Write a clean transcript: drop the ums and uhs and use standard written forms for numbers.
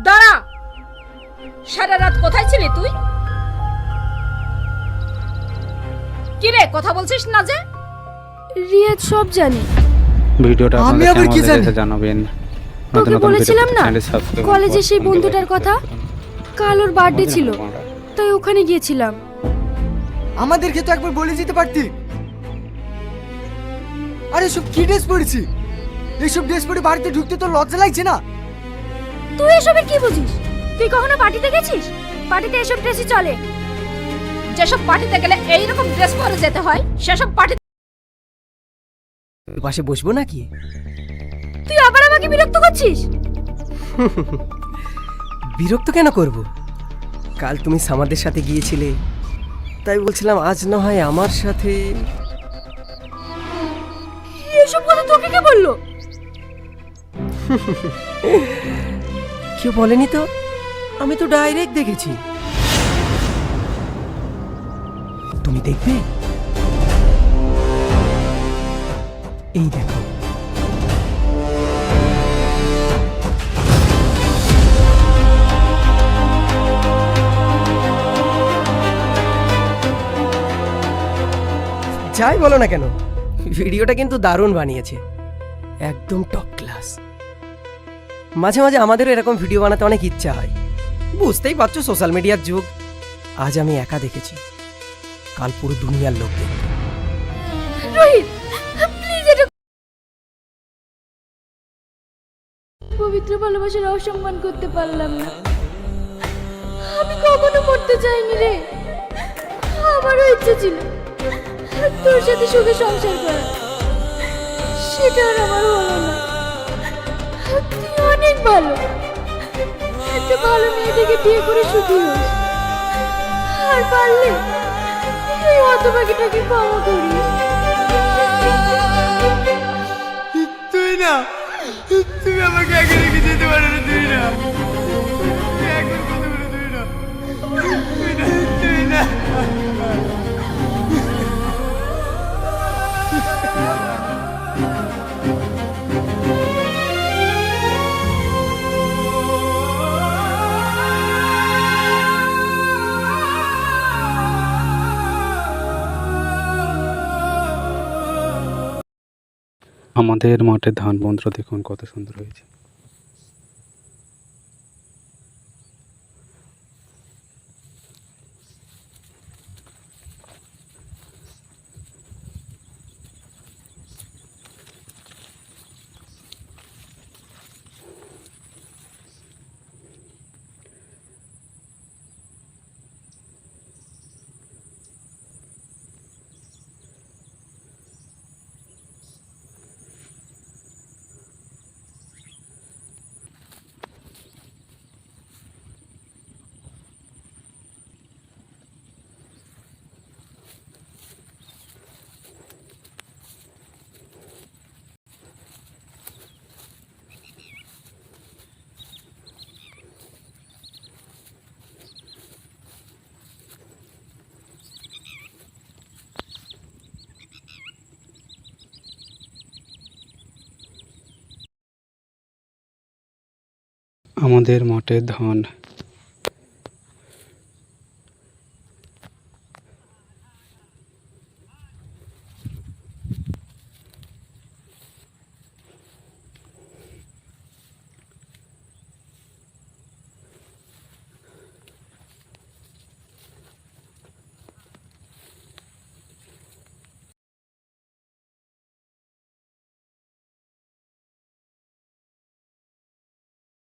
দাঁড়া, সারা রাত কোথায় ছিলি তুই? কি রে, কথা বলছিস না যে? রিয়াজ সব জানি। ভিডিওটা আমি আবার কি জানি? জানাবেন। তোকে বলেছিলাম না কলেজে সেই বন্ধুটার কথা, কাল ওর বার্থডে ছিল, তাই ওখানে গিয়েছিলাম। আমাদেরকে তো একবার বলে যেতে পারতি। আরে সব কি ড্রেস পরেছি? এইসব ড্রেস পরে বাড়িতে ঢুকতে তো লজ্জা লাগছে না? তুই এসবের কি বুঝিস? তুই কখনো পার্টিতে গেছিস? পার্টিতে এসব ড্রেসই চলে। যেসব পার্টিতে গেলে এইরকম ড্রেস পরে যেতে হয়, সেসব পার্টি পাশে বসবো নাকি? তুই আবার আমাকে বিরক্ত করছিস। বিরক্ত কেন করব? কাল তুমি সামাদের সাথে গিয়েছিলে, তাই বলছিলাম আজ না হয় আমার সাথে। এসব কথা তোকে কে বললো? কেউ বলেনি তো, আমি তো ডাইরেক্ট দেখেছি। তুমি দেখবে? এই দেখো। যাই বলো না কেন, ভিডিওটা কিন্তু দারুণ বানিয়েছে, একদম টপ ক্লাস। মাঝে মাঝে আমাদেরও এরকম ভিডিও বানাতে অনেক ইচ্ছা হয়। বুঝতেই পারছো সোশ্যাল মিডিয়ার যুগ। আজ আমি একা দেখেছি, কাল পুরো দুনিয়ার লোক দেখবে। রোহিত, প্লিজ এটা পবিত্র ভালোবাসার অসম্মান করতে পারলাম না। আমি কখনো করতে চাইনি রে। আমারও ইচ্ছে ছিল তোর সাথে সুখে সংসার করার, সেটা আর আমার হলো না। তুই অনেক ভালো, একটা ভালো মেয়ে থেকে বিয়ে করে সুখী হোস, আর পারলে এই হতভাগীটাকে ক্ষমা করিস। তুই না, তুমি আমাকে একা রেখে যেতে পারো না। তুই না, একবার কথা বলে। তুই না, তুই না। আমাদের মাঠে ধান বন্ধুরা দেখুন কত সুন্দর হয়েছে। আমাদের মাঠে ধান